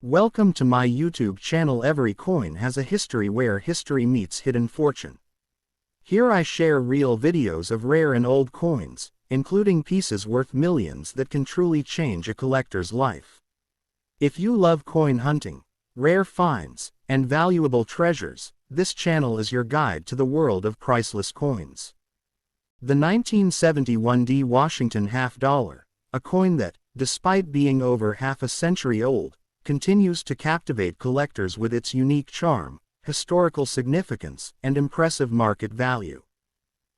Welcome to my YouTube channel. Every coin has a history where history meets hidden fortune. Here I share real videos of rare and old coins, including pieces worth millions that can truly change a collector's life. If you love coin hunting, rare finds, and valuable treasures, this channel is your guide to the world of priceless coins. The 1971 D Washington half dollar, a coin that, despite being over half a century old, continues to captivate collectors with its unique charm, historical significance, and impressive market value.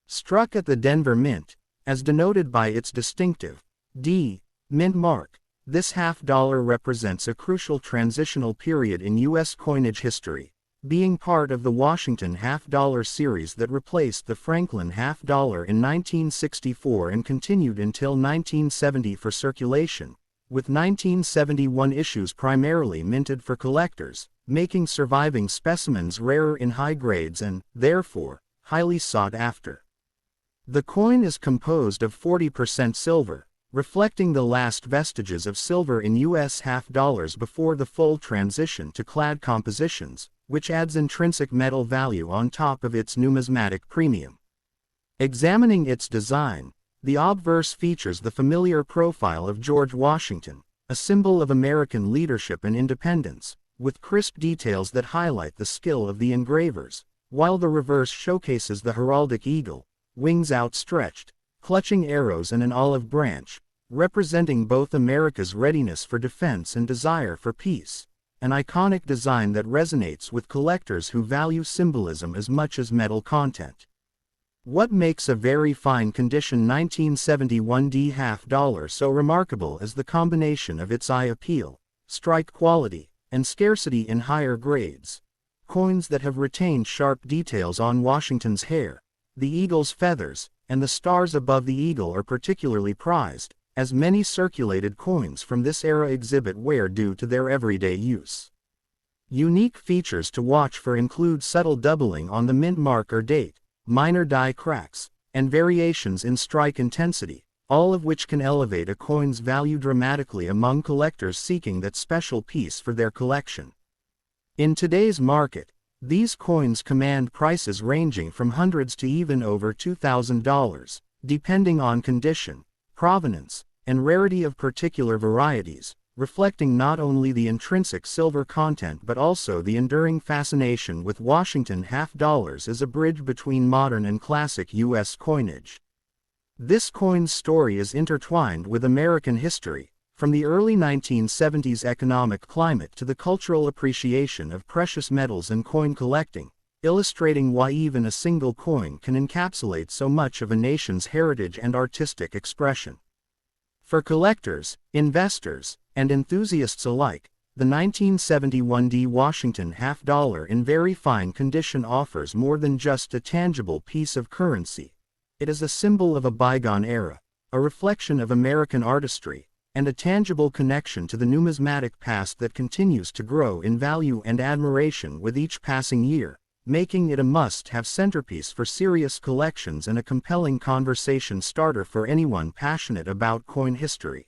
Struck at the Denver Mint, as denoted by its distinctive D Mint mark, this half dollar represents a crucial transitional period in U.S. coinage history, being part of the Washington half dollar series that replaced the Franklin half dollar in 1964 and continued until 1970 for circulation, with 1971 issues primarily minted for collectors, making surviving specimens rarer in high grades and, therefore, highly sought after. The coin is composed of 40% silver, reflecting the last vestiges of silver in U.S. half dollars before the full transition to clad compositions, which adds intrinsic metal value on top of its numismatic premium. Examining its design, the obverse features the familiar profile of George Washington, a symbol of American leadership and independence, with crisp details that highlight the skill of the engravers, while the reverse showcases the heraldic eagle, wings outstretched, clutching arrows and an olive branch, representing both America's readiness for defense and desire for peace, an iconic design that resonates with collectors who value symbolism as much as metal content. What makes a very fine condition 1971 D half dollar so remarkable is the combination of its eye appeal, strike quality, and scarcity in higher grades. Coins that have retained sharp details on Washington's hair, the eagle's feathers, and the stars above the eagle are particularly prized, as many circulated coins from this era exhibit wear due to their everyday use. Unique features to watch for include subtle doubling on the mint mark or date, minor die cracks, and variations in strike intensity, all of which can elevate a coin's value dramatically among collectors seeking that special piece for their collection. In today's market, these coins command prices ranging from hundreds to even over $2,000, depending on condition, provenance, and rarity of particular varieties, reflecting not only the intrinsic silver content but also the enduring fascination with Washington half dollars as a bridge between modern and classic U.S. coinage. This coin's story is intertwined with American history, from the early 1970s economic climate to the cultural appreciation of precious metals and coin collecting, illustrating why even a single coin can encapsulate so much of a nation's heritage and artistic expression. For collectors, investors, and enthusiasts alike, the 1971 D Washington half dollar in very fine condition offers more than just a tangible piece of currency. It is a symbol of a bygone era, a reflection of American artistry, and a tangible connection to the numismatic past that continues to grow in value and admiration with each passing year, making it a must-have centerpiece for serious collections and a compelling conversation starter for anyone passionate about coin history.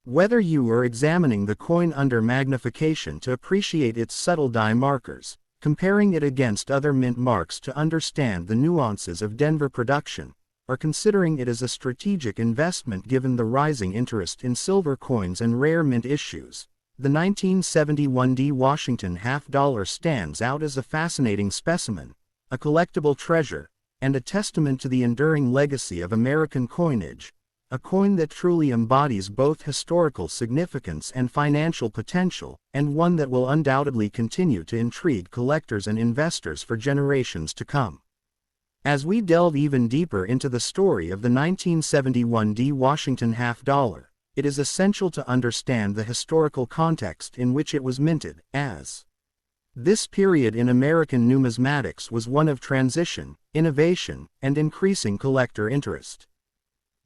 Whether you are examining the coin under magnification to appreciate its subtle die markers, comparing it against other mint marks to understand the nuances of Denver production, or considering it as a strategic investment given the rising interest in silver coins and rare mint issues, the 1971 D Washington half dollar stands out as a fascinating specimen, a collectible treasure, and a testament to the enduring legacy of American coinage, a coin that truly embodies both historical significance and financial potential, and one that will undoubtedly continue to intrigue collectors and investors for generations to come. As we delve even deeper into the story of the 1971 D Washington half dollar, it is essential to understand the historical context in which it was minted, as this period in American numismatics was one of transition, innovation, and increasing collector interest.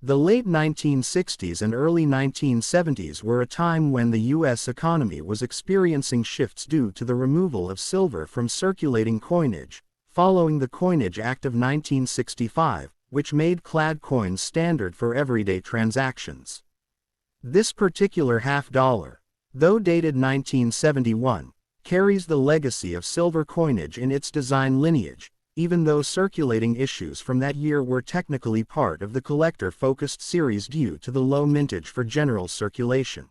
The late 1960s and early 1970s were a time when the U.S. economy was experiencing shifts due to the removal of silver from circulating coinage, following the Coinage Act of 1965, which made clad coins standard for everyday transactions. This particular half dollar, though dated 1971, carries the legacy of silver coinage in its design lineage, even though circulating issues from that year were technically part of the collector-focused series due to the low mintage for general circulation.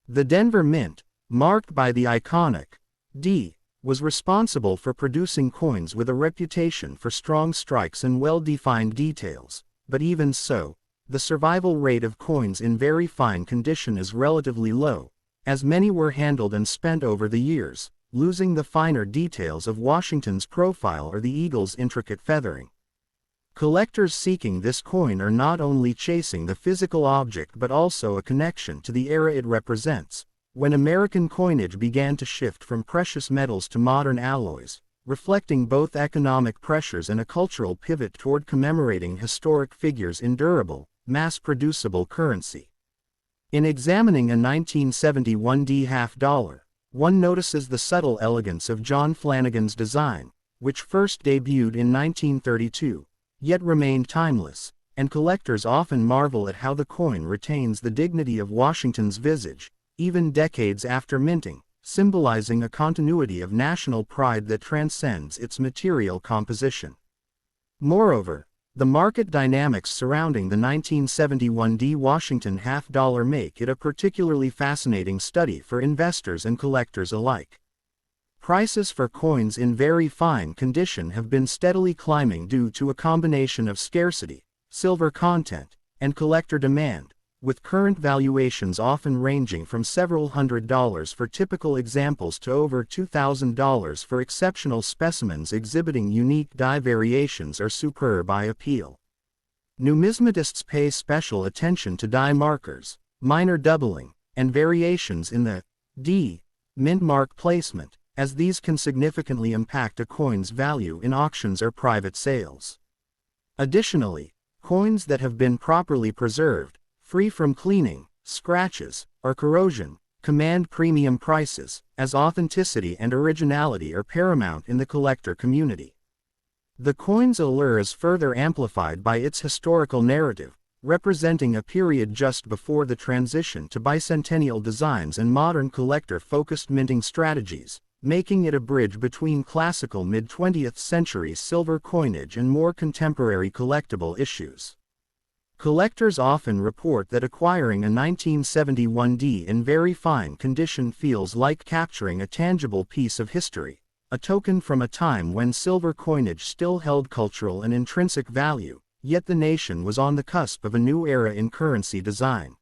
The Denver Mint, marked by the iconic D, was responsible for producing coins with a reputation for strong strikes and well-defined details, but even so, the survival rate of coins in very fine condition is relatively low, as many were handled and spent over the years, losing the finer details of Washington's profile or the eagle's intricate feathering. Collectors seeking this coin are not only chasing the physical object but also a connection to the era it represents, when American coinage began to shift from precious metals to modern alloys, reflecting both economic pressures and a cultural pivot toward commemorating historic figures in durable, mass-producible currency. In examining a 1971 D half-dollar, one notices the subtle elegance of John Flanagan's design, which first debuted in 1932, yet remained timeless, and collectors often marvel at how the coin retains the dignity of Washington's visage, even decades after minting, symbolizing a continuity of national pride that transcends its material composition. Moreover, the market dynamics surrounding the 1971 D Washington half-dollar make it a particularly fascinating study for investors and collectors alike. Prices for coins in very fine condition have been steadily climbing due to a combination of scarcity, silver content, and collector demand, with current valuations often ranging from several $100s for typical examples to over $2,000 for exceptional specimens exhibiting unique die variations or superb eye appeal. Numismatists pay special attention to die markers, minor doubling, and variations in the D mint mark placement, as these can significantly impact a coin's value in auctions or private sales. Additionally, coins that have been properly preserved, free from cleaning, scratches, or corrosion, command premium prices, as authenticity and originality are paramount in the collector community. The coin's allure is further amplified by its historical narrative, representing a period just before the transition to bicentennial designs and modern collector-focused minting strategies, making it a bridge between classical mid-20th century silver coinage and more contemporary collectible issues. Collectors often report that acquiring a 1971 D in very fine condition feels like capturing a tangible piece of history, a token from a time when silver coinage still held cultural and intrinsic value, yet the nation was on the cusp of a new era in currency design.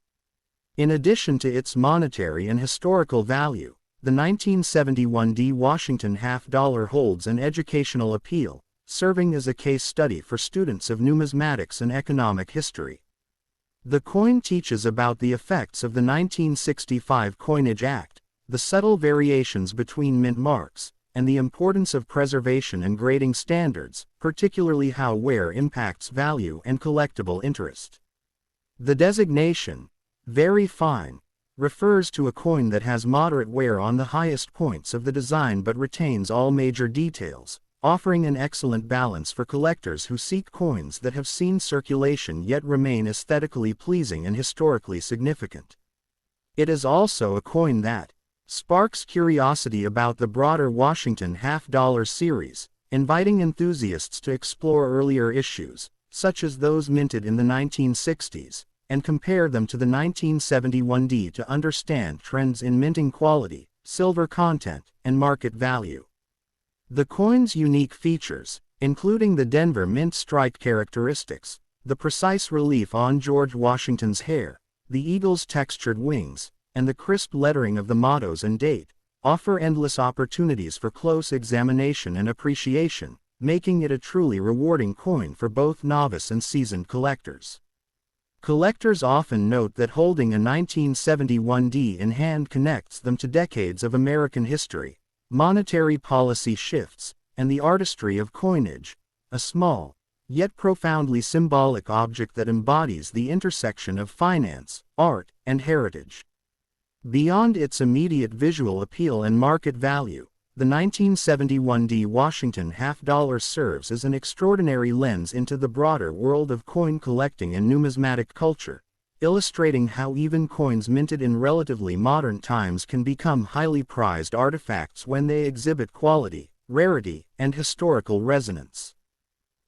In addition to its monetary and historical value, the 1971 D Washington half-dollar holds an educational appeal, serving as a case study for students of numismatics and economic history. The coin teaches about the effects of the 1965 Coinage Act, the subtle variations between mint marks, and the importance of preservation and grading standards, particularly how wear impacts value and collectible interest. The designation, very fine, refers to a coin that has moderate wear on the highest points of the design but retains all major details, offering an excellent balance for collectors who seek coins that have seen circulation yet remain aesthetically pleasing and historically significant. It is also a coin that sparks curiosity about the broader Washington half-dollar series, inviting enthusiasts to explore earlier issues, such as those minted in the 1960s, and compare them to the 1971 D to understand trends in minting quality, silver content, and market value. The coin's unique features, including the Denver Mint strike characteristics, the precise relief on George Washington's hair, the eagle's textured wings, and the crisp lettering of the mottos and date, offer endless opportunities for close examination and appreciation, making it a truly rewarding coin for both novice and seasoned collectors. Collectors often note that holding a 1971 D in hand connects them to decades of American history, monetary policy shifts, and the artistry of coinage, a small, yet profoundly symbolic object that embodies the intersection of finance, art, and heritage. Beyond its immediate visual appeal and market value, the 1971 D Washington half-dollar serves as an extraordinary lens into the broader world of coin collecting and numismatic culture, illustrating how even coins minted in relatively modern times can become highly prized artifacts when they exhibit quality, rarity, and historical resonance.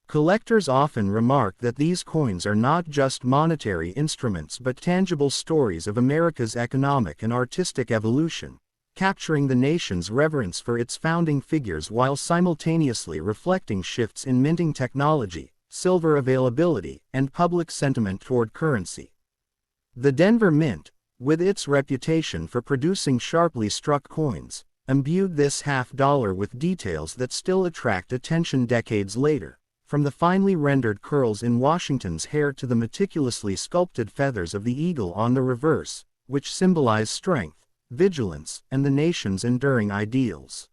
Collectors often remark that these coins are not just monetary instruments but tangible stories of America's economic and artistic evolution, capturing the nation's reverence for its founding figures while simultaneously reflecting shifts in minting technology, silver availability, and public sentiment toward currency. The Denver Mint, with its reputation for producing sharply struck coins, imbued this half-dollar with details that still attract attention decades later, from the finely rendered curls in Washington's hair to the meticulously sculpted feathers of the eagle on the reverse, which symbolize strength, vigilance, and the nation's enduring ideals.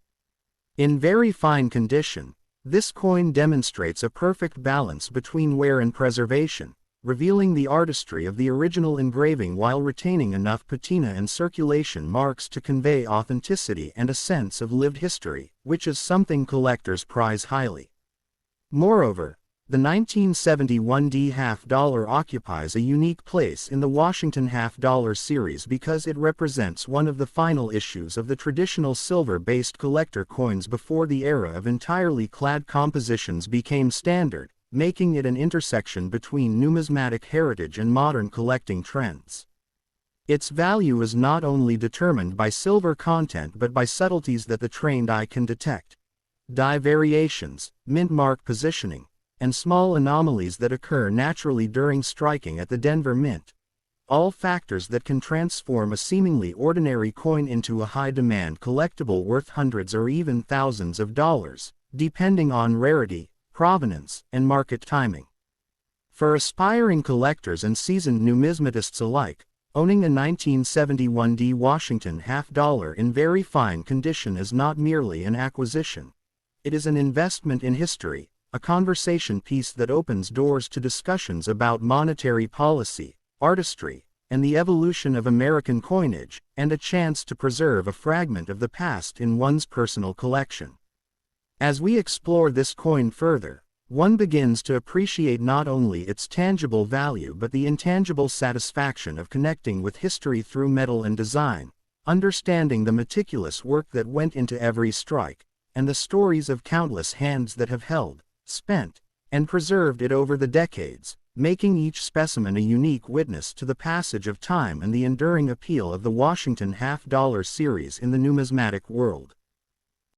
In very fine condition, this coin demonstrates a perfect balance between wear and preservation, revealing the artistry of the original engraving while retaining enough patina and circulation marks to convey authenticity and a sense of lived history, which is something collectors prize highly. Moreover, the 1971 D half-dollar occupies a unique place in the Washington half-dollar series because it represents one of the final issues of the traditional silver-based collector coins before the era of entirely clad compositions became standard, making it an intersection between numismatic heritage and modern collecting trends. Its value is not only determined by silver content but by subtleties that the trained eye can detect. Die variations, mint mark positioning, and small anomalies that occur naturally during striking at the Denver Mint. All factors that can transform a seemingly ordinary coin into a high-demand collectible worth hundreds or even thousands of dollars, depending on rarity, provenance, and market timing. For aspiring collectors and seasoned numismatists alike, owning a 1971 D Washington half-dollar in very fine condition is not merely an acquisition. It is an investment in history, a conversation piece that opens doors to discussions about monetary policy, artistry, and the evolution of American coinage, and a chance to preserve a fragment of the past in one's personal collection. As we explore this coin further, one begins to appreciate not only its tangible value but the intangible satisfaction of connecting with history through metal and design, understanding the meticulous work that went into every strike, and the stories of countless hands that have held, spent, and preserved it over the decades, making each specimen a unique witness to the passage of time and the enduring appeal of the Washington half-dollar series in the numismatic world.